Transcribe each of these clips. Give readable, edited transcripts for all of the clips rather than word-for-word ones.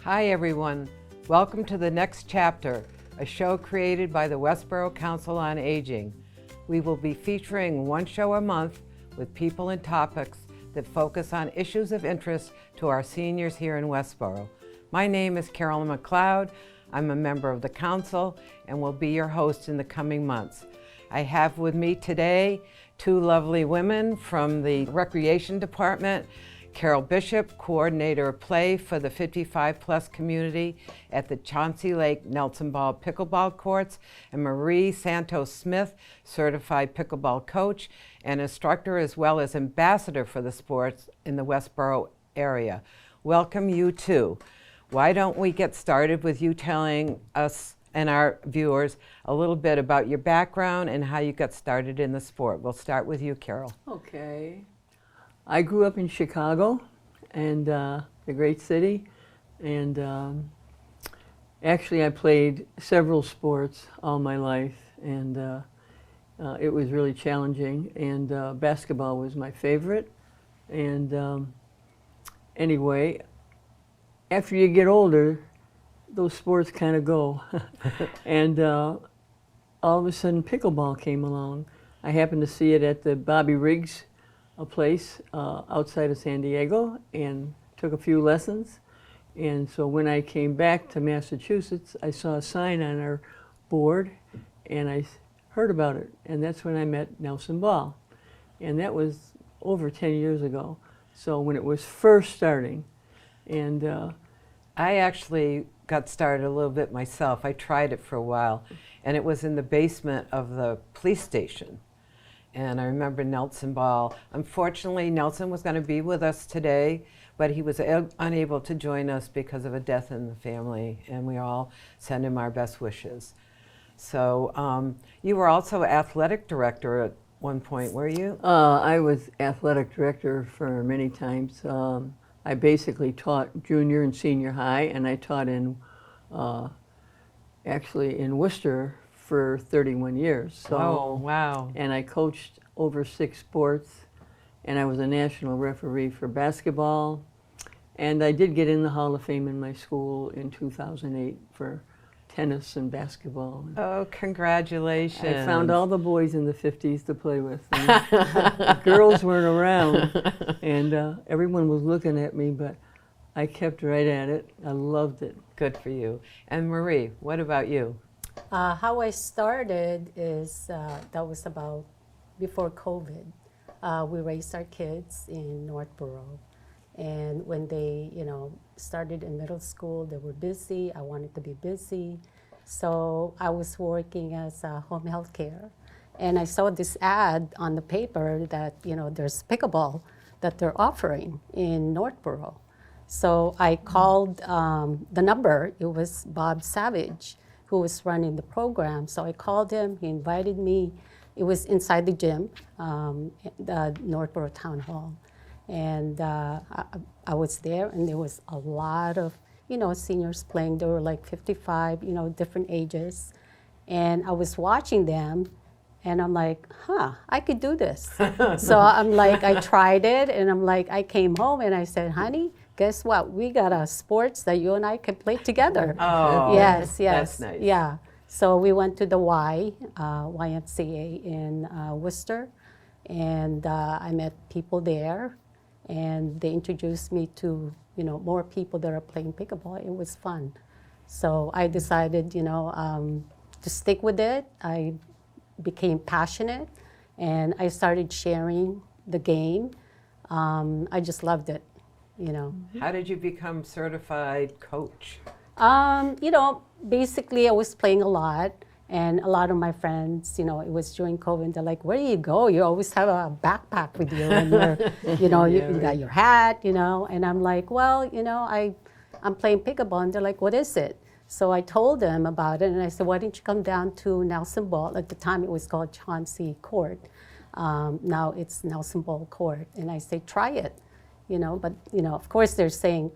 Hi everyone, welcome to the next chapter, a show created by the Westborough Council on Aging. We will be featuring one show a month with people and topics that focus on issues of interest to our seniors here in Westborough. My name is Carolyn MacLeod. I'm a member of the council and will be your host in the coming months. I have with me today two lovely women from the Recreation Department, Carol Bishop, coordinator of play for the 55+ community at the Chauncey Lake Nelson Ball Pickleball Courts, and Marie Santos Smith, certified pickleball coach and instructor as well as ambassador for the sports in the Westborough area. Welcome you too. Why don't we get started with you telling us and our viewers a little bit about your background and how you got started in the sport. We'll start with you, Carol. Okay. I grew up in Chicago, and the great city, and actually I played several sports all my life, and it was really challenging, and basketball was my favorite. And anyway, after you get older, those sports kind of go. And all of a sudden pickleball came along. I happened to see it at the Bobby Riggs place outside of San Diego, and took a few lessons. And so when I came back to Massachusetts, I saw a sign on our board, and I heard about it. And that's when I met Nelson Ball. And that was over 10 years ago. So when it was first starting. And I actually got started a little bit myself. I tried it for a while, and it was in the basement of the police station. And I remember Nelson Ball. Unfortunately, Nelson was going to be with us today, but he was unable to join us because of a death in the family, and we all send him our best wishes. So you were also athletic director at one point, were you? I was athletic director for many times. I basically taught junior and senior high, and I taught in, actually in Worcester for 31 years. So, oh, wow. And I coached over 6 sports, and I was a national referee for basketball. And I did get in the Hall of Fame in my school in 2008 for tennis and basketball. Oh, congratulations. I found all the boys in the 50s to play with. And the girls weren't around, and everyone was looking at me, but I kept right at it. I loved it. Good for you. And Marie, what about you? How I started is, that was about before COVID. We raised our kids in Northborough. And when they, started in middle school, they were busy. I wanted to be busy. So I was working as home health care. And I saw this ad on the paper that, there's pickleball that they're offering in Northborough. So I called the number. It was Bob Savage, who was running the program. So I called him, he invited me. It was inside the gym, the Northborough Town Hall. And I was there, and there was a lot of, seniors playing. There were like 55, different ages. And I was watching them, and I'm like, I could do this. So I'm like, I tried it, and I'm like, I came home, and I said, honey, guess what? We got a sports that you and I can play together. Oh, yes. That's nice. Yeah. So we went to the YMCA in Worcester, and I met people there, and they introduced me to, more people that are playing pickleball. It was fun. So I decided, to stick with it. I became passionate, and I started sharing the game. I just loved it. How did you become certified coach? Basically I was playing a lot, and a lot of my friends, it was during COVID, and they're like, where do you go? You always have a backpack with you, and you got your hat, and I'm like, well, I'm playing pickleball, and they're like, what is it? So I told them about it, and I said, why don't you come down to Nelson Ball? At the time it was called Chauncey Court. Now it's Nelson Ball Court, and I say, try it. But of course they're saying,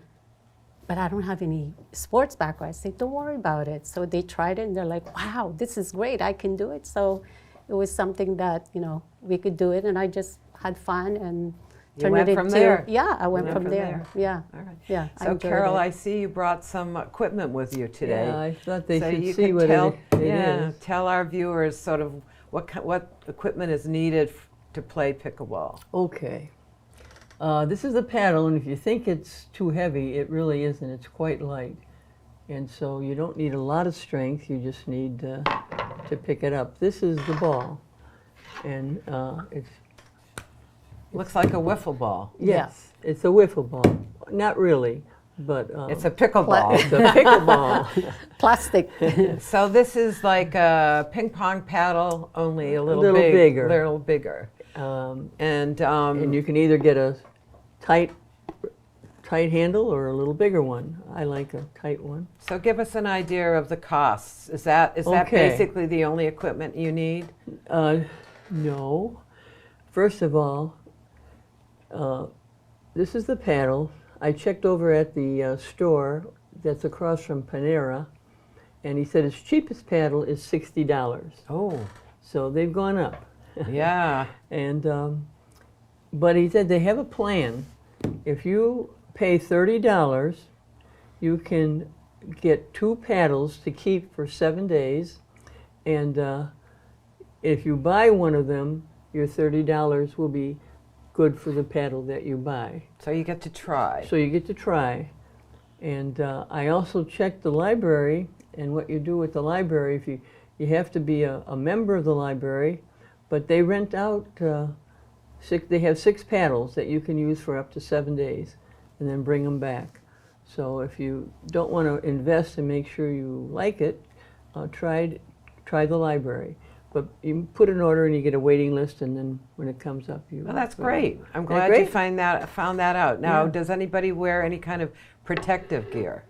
but I don't have any sports background. I say, don't worry about it. So they tried it, and they're like, wow, this is great, I can do it. So it was something that, we could do it, and I just had fun, and turn went it from into, there. yeah, I went went from from there. Yeah, All right. yeah. I So enjoyed Carol, it. I see you brought some equipment with you today. Yeah, I thought they so should you see can what tell, it yeah, is. tell our viewers sort of what equipment is needed to play pickleball. Okay. This is the paddle, and if you think it's too heavy, it really isn't. It's quite light. And so you don't need a lot of strength, you just need to pick it up. This is the ball, and it's, Looks like a wiffle ball. yes, it's a wiffle ball. Not really, but It's a pickleball. it's a pickleball. Plastic. So this is like a ping pong paddle, only a little, bigger. little bigger. And you can either get a tight handle or a little bigger one. I like a tight one. So give us an idea of the costs. Is that Okay. basically the only equipment you need? No. First of all, this is the paddle. I checked over at the store that's across from Panera, and he said his cheapest paddle is $60. Oh, So they've gone up. yeah. And but he said they have a plan. If you pay $30, you can get 2 paddles to keep for 7 days, and if you buy one of them, your $30 will be good for the paddle that you buy. So you get to try. So you get to try. And I also checked the library, and what you do with the library, if you have to be a member of the library, but they rent out they have 6 paddles that you can use for up to 7 days and then bring them back. So if you don't want to invest and make sure you like it, try the library. But you put an order and you get a waiting list, and then when it comes up, you. Well, that's great. I'm Isn't that glad you great? found that out. Now, Yeah. does anybody wear any kind of protective gear?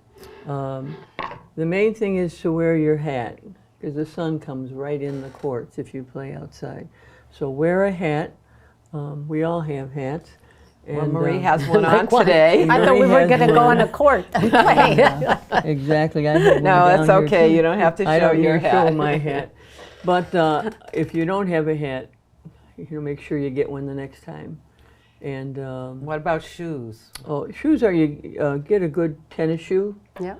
The main thing is to wear your hat, because the sun comes right in the courts if you play outside. So wear a hat. We all have hats. Well, And, Marie has one on Like one. today. I thought we Marie were has going to go one. on a court and play. Exactly. I have one No, down that's here, okay. too. You don't have to I show don't your need to hat. show my hat. But if you don't have a hat, make sure you get one the next time. And What about shoes? shoes are you get a good tennis shoe, Yeah.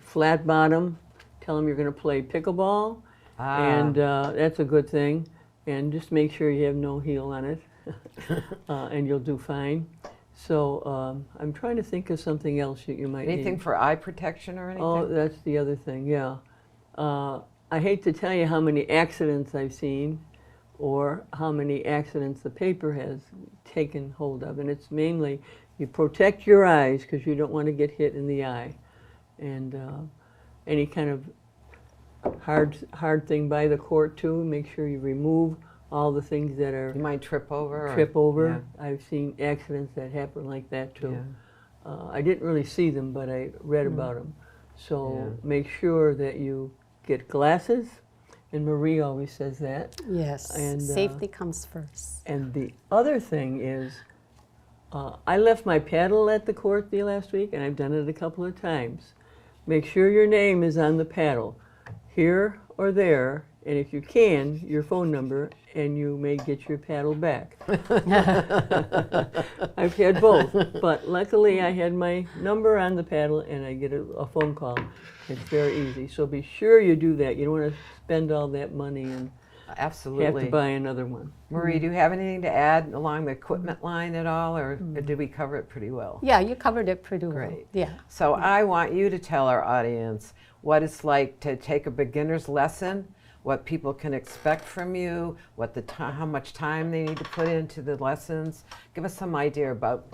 flat bottom. Tell them you're going to play pickleball, and that's a good thing. And just make sure you have no heel on it, and you'll do fine. So I'm trying to think of something else that you might Anything need. for eye protection or anything? Oh, that's the other thing, yeah. I hate to tell you how many accidents I've seen or how many accidents the paper has taken hold of. And it's mainly you protect your eyes because you don't want to get hit in the eye. And any kind of hard thing by the court too, make sure you remove all the things that are You might trip over? trip over. Yeah. I've seen accidents that happen like that too. Yeah. I didn't really see them, but I read about them. So Yeah. make sure that you get glasses, and Marie always says that. Yes. And, Safety comes first. And the other thing is, I left my paddle at the court the last week, and I've done it a couple of times. Make sure your name is on the paddle, here or there, and if you can, your phone number, and you may get your paddle back. I've had both, but luckily I had my number on the paddle and I get a phone call. It's very easy, so be sure you do that. You don't want to spend all that money and Absolutely. have to buy another one. Marie, do you have anything to add along the equipment line at all, or did we cover it pretty well? Yeah, you covered it pretty well. Great. Yeah. So I want you to tell our audience what it's like to take a beginner's lesson, what people can expect from you, how much time they need to put into the lessons. Give us some idea about.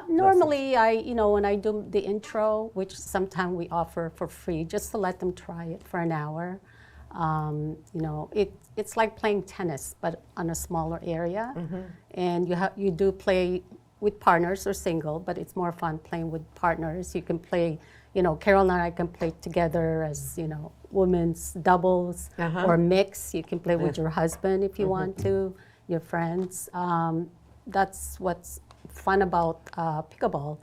Normally, when I do the intro, which sometimes we offer for free, just to let them try it for an hour. It's like playing tennis, but on a smaller area. And you do play with partners or single, but it's more fun playing with partners. You can play, Carol and I can play together as, women's doubles or mix. You can play with your husband if you want to, your friends. That's what's fun about pickleball.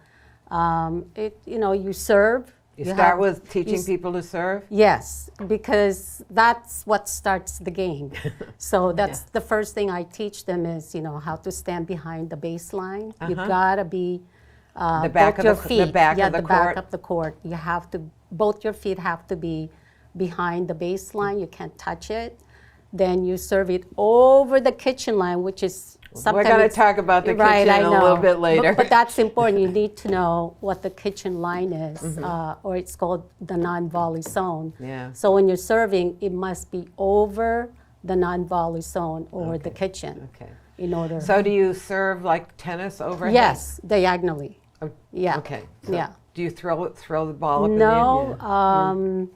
You serve You start with teaching people to serve? Yes, because that's what starts the game. So that's the first thing I teach them is, how to stand behind the baseline. You gotta be The back both of your the- feet. the back of the back court? of the court. You have to, both your feet have to be behind the baseline. You can't touch it. Then you serve it over the kitchen line, which is We're sometimes going to it's- talk about the right, I kitchen a know. little bit later. But that's important. You need to know what the kitchen line is, or it's called the non-volley zone. Yeah. So when you're serving, it must be over the non-volley zone or the kitchen Okay. in order. So do you serve like tennis overhead? Yes, diagonally. Oh, Yeah. Okay. So Yeah. Do you throw the ball up in the air? No,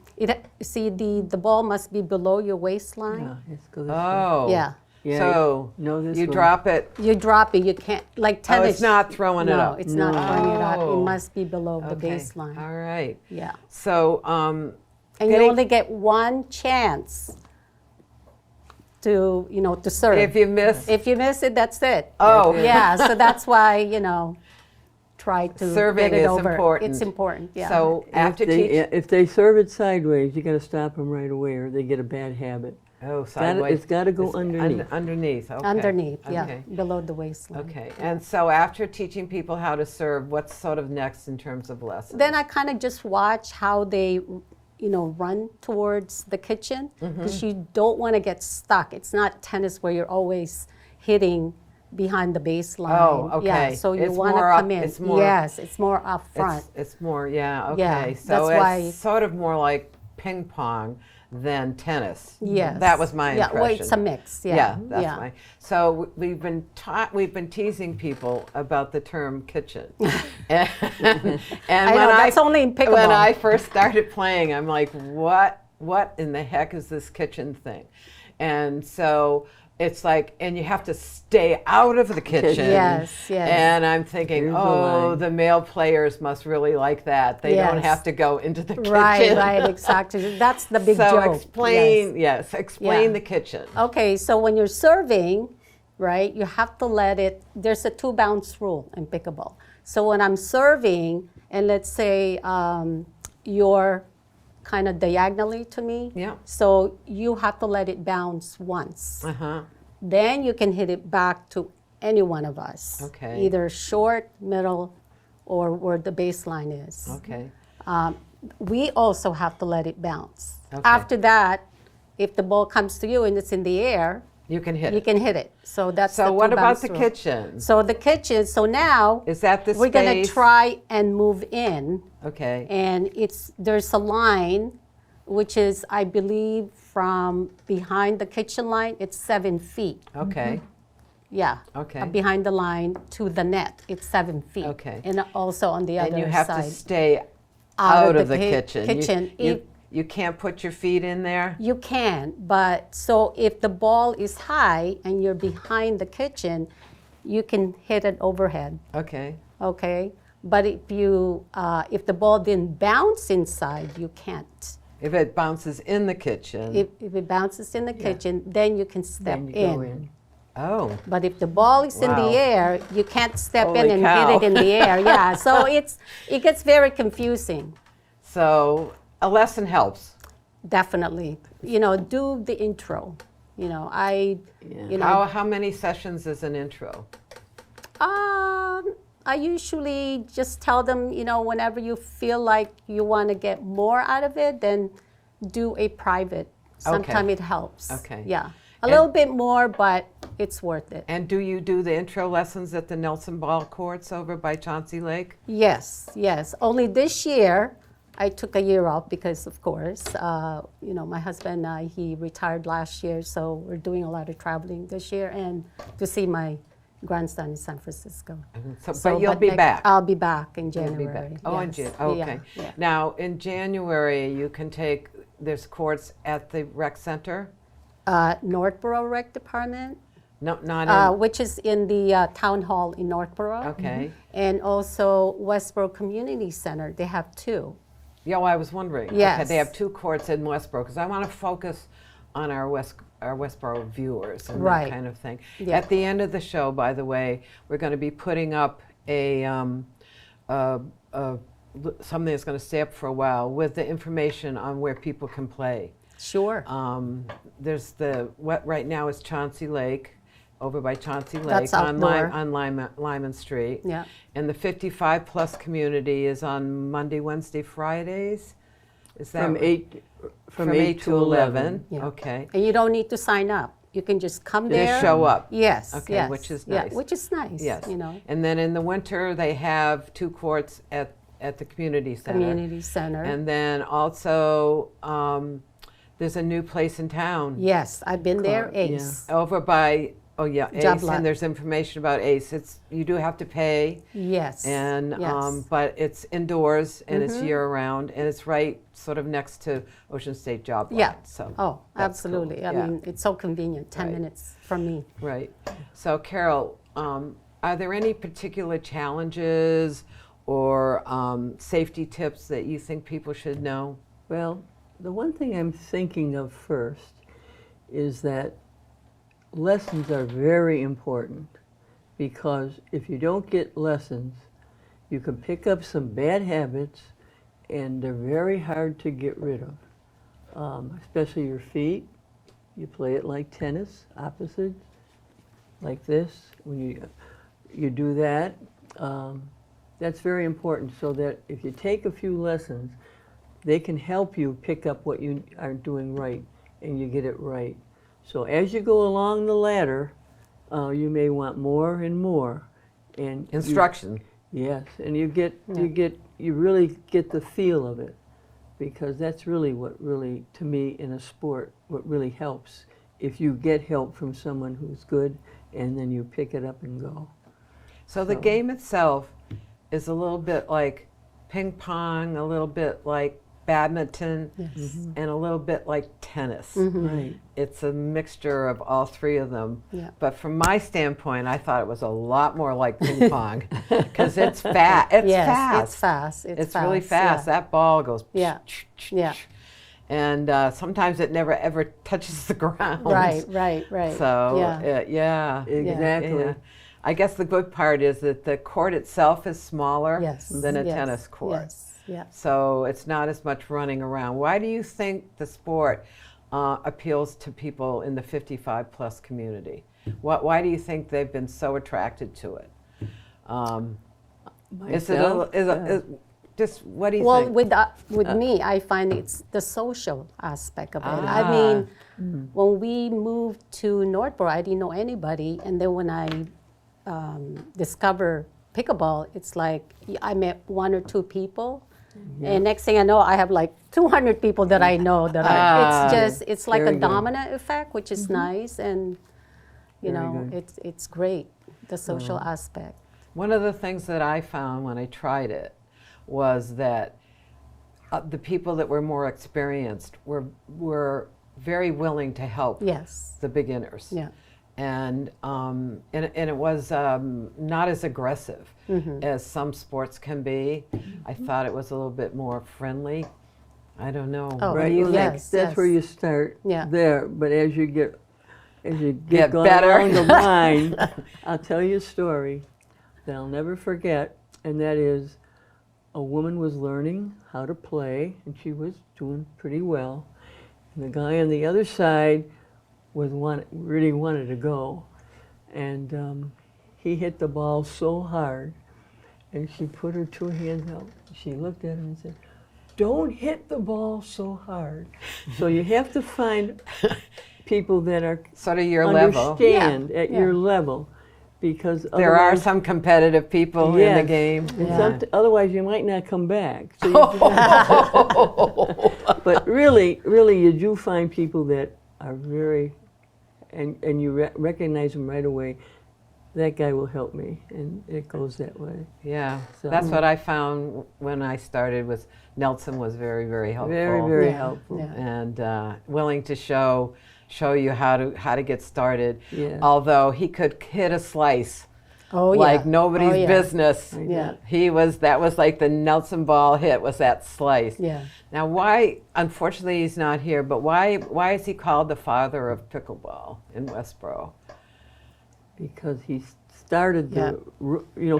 see the ball must be below your waistline. Yeah, it's good. Oh. Yeah. Yeah, So no, this you one. drop it. You drop it, you can't, like Oh, tennis. it's not throwing it No, up. it's not throwing it up. Oh. It must be below the Okay. baseline. All right. Yeah. So And getting- you only get one chance to, to serve. if you miss, If you miss it, that's it. Oh. Yeah, so that's why, try to Serving get it is over. important. It's important, yeah. so after teaching, If they serve it sideways, you got to stop them right away, or they get a bad habit. sideways. It's got to go It's underneath. underneath. Okay. Underneath, yeah, Okay. below the waistline. Okay. And so after teaching people how to serve, what's sort of next in terms of lessons? Then I kind of just watch how they, run towards the kitchen because you don't want to get stuck. It's not tennis where you're always hitting behind the baseline. Oh, okay. Yeah, so you It's want to more up- come in. it's more- Yes, it's more up front. It's more, yeah, okay. Yeah, so that's it's why- sort of more like ping pong than tennis. Yes. That was my Yeah, impression. well, it's a mix. Yeah, Yeah, that's my. So we've been teasing people about the term kitchen. and I know, that's only in pickleball. When I first started playing, I'm like, what in the heck is this kitchen thing? And so it's like, and you have to stay out of the kitchen. Yes, yes. And I'm thinking, Here's the oh, line. the male players must really like that. They don't Yes. have to go into the kitchen. Right, exactly. That's the big so joke. explain, Yes. explain Yeah. the kitchen. Okay, so when you're serving, right, you have to let it, there's a 2-bounce rule in pickleball. So when I'm serving, and let's say you're kind of diagonally to me, Yeah. so you have to let it bounce once. Uh-huh. Then you can hit it back to any one of us. Okay. Either short, middle, or where the baseline is. Okay. We also have to let it bounce. Okay. After that, if the ball comes to you and it's in the air, You can hit you it. can hit it. So that's So the what about 2-bounce the rule. kitchen? So the kitchen, so now Is that the we're gonna space? try and move in, Okay. and there's a line, which is, I believe, from behind the kitchen line, it's 7 feet. Okay. Yeah. Okay. Behind the line to the net, it's 7 feet. Okay. And also on the other And you have side. to stay out of the kitchen. You can't put your feet in there? You can, but so if the ball is high and you're behind the kitchen, you can hit it overhead, Okay. okay? But if the ball didn't bounce inside, you can't. If it bounces in the kitchen. If it bounces in the kitchen, then you can step Then you go in. Oh. But if the ball is in Wow. the air, you can't step in Holy and cow. hit it in the air. Yeah, so it gets very confusing. So a lesson helps. Definitely, do the intro. How many sessions is an intro? I usually just tell them, whenever you feel like you want to get more out of it, then do a private. Sometimes it helps. Okay. Yeah, a And- little bit more, but it's worth it. And do you do the intro lessons at the Nelson Ball Courts over by Chauncey Lake? Yes, yes. Only this year, I took a year off because, of course, my husband, he retired last year, so we're doing a lot of traveling this year and to see my grandson in San Francisco. But you'll be back. I'll be back in You'll be January. back. Oh, in yes. January. Yeah, Okay. yeah. Now, in January, you can there's courts at the rec center? Northborough Rec Department, No, not in. which is in the town hall in Northborough. Okay. And also Westborough Community Center. They have 2. Yeah, well, I was wondering. Okay, Yes. they have 2 courts in Westborough because I want to focus on our Westborough viewers and Right. that kind of thing. Yeah. At the end of the show, by the way, we're going to be putting up a something that's going to stay up for a while with the information on where people can play. Sure. There's what right now is Chauncey Lake, over by Chauncey Lake That's on outdoor. Lyman Street. Yeah. And the 55 plus community is on Monday, Wednesday, Fridays. Is that From right? 8 From 8 to 11. Yeah. Okay. And you don't need to sign up. You can just come Just there. show up. Yes. Okay, yes, which is yeah, nice. which is nice. Yes. You know, And then in the winter they have 2 courts at the community center. community center. And then also there's a new place in town. yes, I've been there. Club, yeah. Ace. Over by Ace, Job lot. and there's information about Ace. You do have to pay, Yes. and yes. but it's indoors and it's year round, and it's right sort of next to Ocean State Job Lot. Yeah. So Oh, that's cool. absolutely. I Yeah. mean, it's so convenient. 10 Right. minutes from me. Right. So Carol, are there any particular challenges or safety tips that you think people should know? Well, the one thing I'm thinking of first is that lessons are very important, because if you don't get lessons, you can pick up some bad habits, and they're very hard to get rid of, especially your feet. You play it like tennis, opposites, like this. When you do that, that's very important, so that if you take a few lessons, they can help you pick up what you aren't doing right, and you get it right. So as you go along the ladder, you may want more and more, and Instruction. yes, and you really get the feel of it, because that's really what really, to me, in a sport, what really helps. If you get help from someone who's good, and then you pick it up and go. So the game itself is a little bit like ping pong, a little bit like badminton, Yes. and a little bit like tennis. Right. It's a mixture of all 3 of them. Yeah. But from my standpoint, I thought it was a lot more like ping pong because it's fast. It's yes, fast. it's fast. It's really fast. Yeah. That ball goes. Yeah. Yeah. And sometimes it never ever touches the ground. Right. So yeah. yeah. Exactly. Yeah. I guess the good part is that the court itself is smaller Yes. than a yes. tennis court. Yes. Yeah. So it's not as much running around. Why do you think the sport appeals to people in the 55 plus community? Why do you think they've been so attracted to it? Just what do you Well, think? with me, I find it's the social aspect of it. I mean, when we moved to Northborough, I didn't know anybody, and then when I discovered pickleball, it's like I met 1 or 2 people, and next thing I know, I have like 200 people that I know. It's like Very a good. domino effect, which is nice, and you Very know, good. it's great, the social aspect. One of the things that I found when I tried it was that the people that were more experienced were very willing to help Yes. the beginners. Yeah. And it was not as aggressive Mm-hmm. as some sports can be. I thought it was a little bit more friendly. I don't know. Oh, What do Right, you well, think? yes. that's where you start Yeah. there. But as you get Get going better. along the line, I'll tell you a story that I'll never forget, and that is a woman was learning how to play, and she was doing pretty well. And the guy on the other side really wanted to go, and he hit the ball so hard, and she put her 2 hands out. She looked at him and said, "Don't hit the ball so hard." So you have to find people that are Sort of your level. understand at Yeah. your level, because There are otherwise- some competitive people in the Yes. game. and Yeah. otherwise you might not come back. So but really, you do find people that are very, and you recognize them right away. That guy will help me, and it goes that way. Yeah, So- that's what I found when I started. Was Nelson was very, very helpful. Very, very Yeah. helpful. Yeah. And willing to show you how to get started. Yeah. Although he could hit a slice Oh, like yeah. nobody's Oh, yeah. business. Yeah. That was like the Nelson ball hit was that slice. Yeah. Now why, unfortunately he's not here, but why is he called the father of pickleball in Westborough? because he started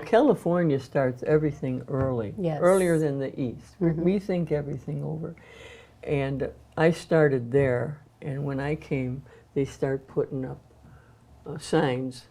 California starts everything early, Yes. earlier than the East. We think everything over. And I started there, and when I came, they start putting up signs.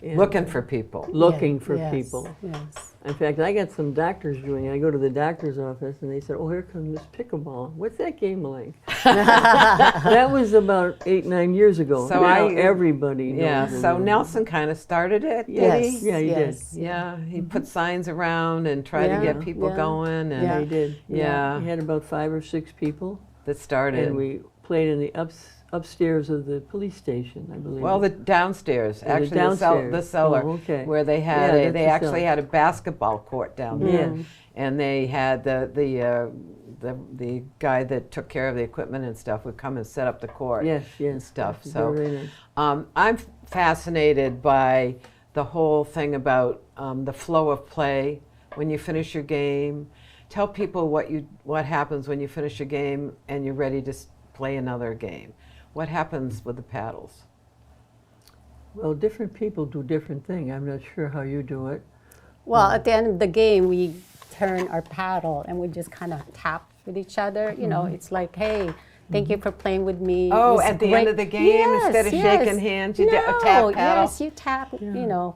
And Looking for people. looking for Yes, people. Yes. In fact, I got some doctors doing it. I go to the doctor's office, and they said, "Oh, here comes this pickleball. What's that game like?" That was about 8, 9 years ago. So Now I- everybody knows. Yeah, it. so Nelson kind of started it, did Yes. he? Yeah, he yes. Yeah, he put signs around and tried to Yeah, get people yeah. going, and Yeah, he did. yeah, We had about 5 or 6 people, that started. and we played in the upstairs of the police station, I believe. Well, the downstairs, the actually, the downstairs. cellar, Oh, okay. where they had Yeah, that's they the actually cellar. had a basketball court down there, Yes. and they had the guy that took care of the equipment and stuff would come and set up the court. Yes, and yes. stuff. That's So very nice. I'm fascinated by the whole thing about the flow of play when you finish your game. Tell people what happens when you finish a game and you're ready to play another game. What happens with the paddles? Well, different people do different things. I'm not sure how you do it. Well, at the end of the game, we turn our paddle and we just kind of tap with each other. You know, it's like, hey, thank you for playing with me. It Oh, was at the great. end of the game, instead of shaking hands, you tap paddle? Yes, you tap, you know,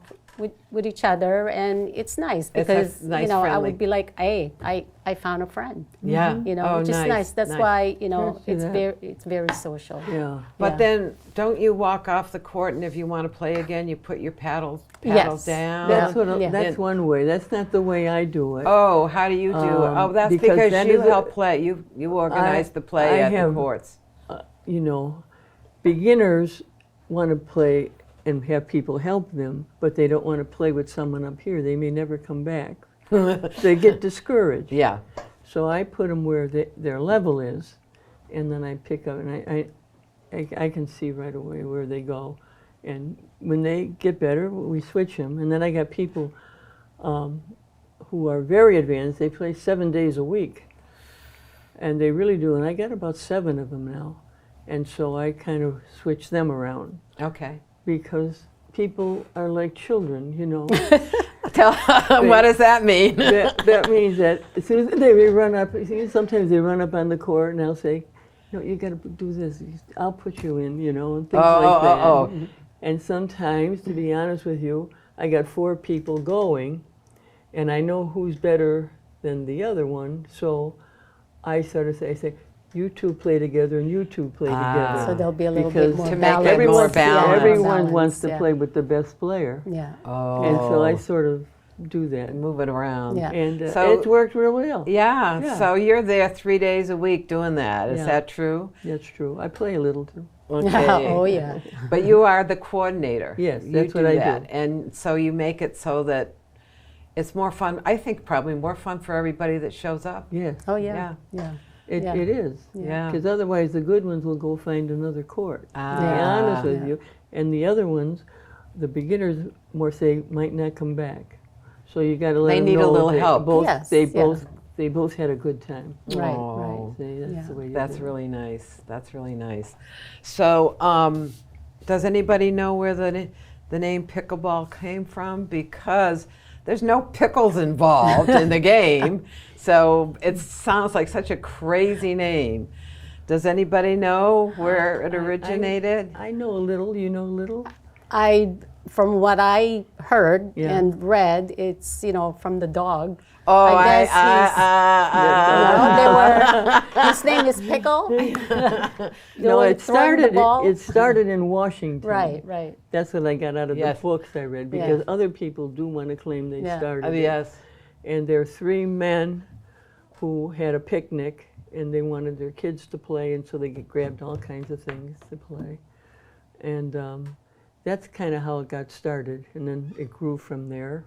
with each other, and it's nice It's because, nice, you know, I friendly. would be like, hey, I found a friend. Yeah. You know, Oh, which is nice. That's nice. why, you know, Yes, see that. it's very social. Yeah. But Yeah. then, don't you walk off the court, and if you want to play again, you put your paddles Yes. down? That's Yeah. that's one way. That's not the way I do it. Oh, how do you do it? Oh, that's because because that you is a- help play. You organize the play I at the have- courts. You know, beginners want to play and have people help them, but they don't want to play with someone up here. They may never come back. They get discouraged. Yeah. So I put them where their level is, and then I pick up, and I can see right away where they go. And when they get better, we switch them. And then I got people who are very advanced. They play 7 days a week, and they really do. And I got about 7 of them now. And so I kind of switch them around Okay. because people are like children, you know. What does that mean? that means that as soon as they run up, sometimes they run up on the court and I'll say, no, you got to do this. I'll put you in, you know, and things like that. Oh. And sometimes, to be honest with you, I got 4 people going, and I know who's better than the other one. So I sort of say, you 2 play together and you 2 play together. So there'll be a little Because bit more to make it balance. more everyone, balance. everyone wants to yeah. play with the best player. Yeah. Oh. And so I sort of do that. move it around. Yeah. And So- it's worked real well. Yeah. Yeah. So you're there 3 days a week doing that. Is Yeah. that true? That's true. I play a little too. Okay. Oh, yeah. But you are the coordinator. Yes, You that's what I do. And so you make it so that it's more fun. I think probably more fun for everybody that shows up. Yes, Oh, yeah. Yeah. Yeah. it is. Yeah. Because otherwise the good ones will go find another court. Ah. To be honest with Yeah. you. And the other ones, the beginners more say might not come back. So you got to let They them need a know little they help. Both, Yes, they yeah. both had a good time. Right, Oh. See, that's Yeah. the way you That's do it. really nice. That's really nice. So, does anybody know where the name pickleball came from? Because there's no pickles involved in the game, so it sounds like such a crazy name. Does anybody know where it originated? I know a little. You know a little? From what I heard Yeah. and read, it's, you know, from the dog. Oh, I guess his name is Pickle. No, Throwing the ball. it started in Washington. Right. That's what I got out of Yes. the books I read, Yeah. because other people do want to claim they Yeah. started Oh, it. yes. And there are 3 men who had a picnic, and they wanted their kids to play, and so they grabbed all kinds of things to play. And that's kind of how it got started, and then it grew from there.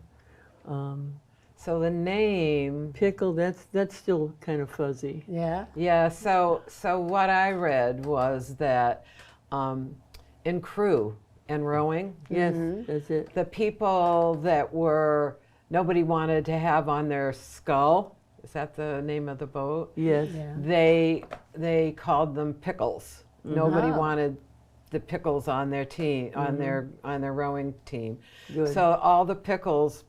So the name, Pickle, that's still kind of fuzzy. Yeah. yeah. So what I read was that in crew and rowing, Yes, that's it. the people that nobody wanted to have on their skull, is that the name of the boat? Yes. Yeah. They called them pickles. Nobody Oh. wanted the pickles on their team, on their rowing team. Good. So all the pickles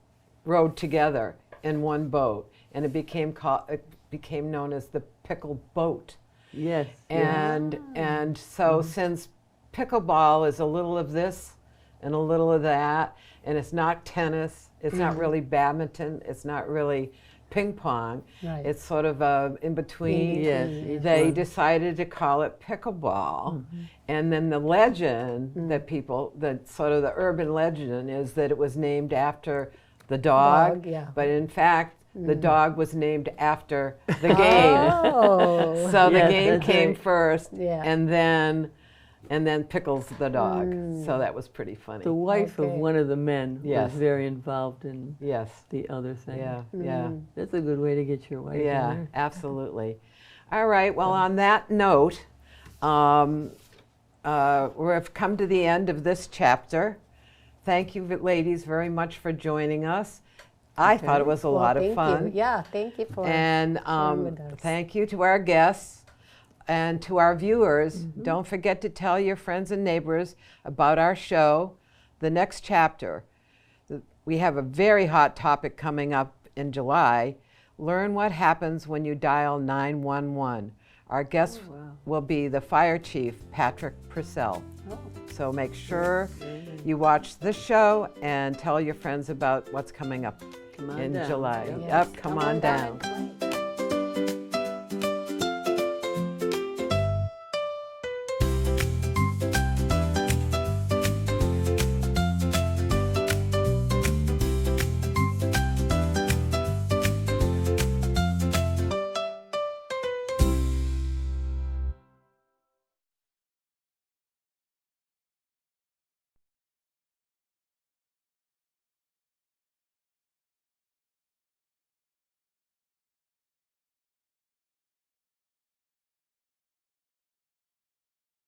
rowed together in one boat, and it became known as the pickle boat. Yes. And so since pickleball is a little of this and a little of that, and it's not tennis, it's not really badminton, it's not really ping pong, Right. it's sort of in between. Yes, each They one. decided to call it pickleball, and then the legend that sort of the urban legend is that it was named after the dog, yeah. but in fact the dog was named after the game. Oh. So the Yes, game that's came right. first, Yeah. and then Pickles the dog. So that was pretty funny. The wife of Okay. one of the men Yes. was very involved in Yes. the other thing. Yeah. That's a good way to get your wife in Yeah. there. Absolutely. All right. Well, on that note, we've come to the end of this chapter. Thank you, ladies, very much for joining us. I thought it was a lot of Thank fun. you. Yeah, thank you for And sharing with us. thank you to our guests and to our viewers. Don't forget to tell your friends and neighbors about our show, The Next Chapter. We have a very hot topic coming up in July. Learn what happens when you dial 911. Our guest will be the fire chief, Patrick Purcell. So make sure you watch this show and tell your friends about what's coming up Come on in down. July. Yep. Yep, come on down. and play.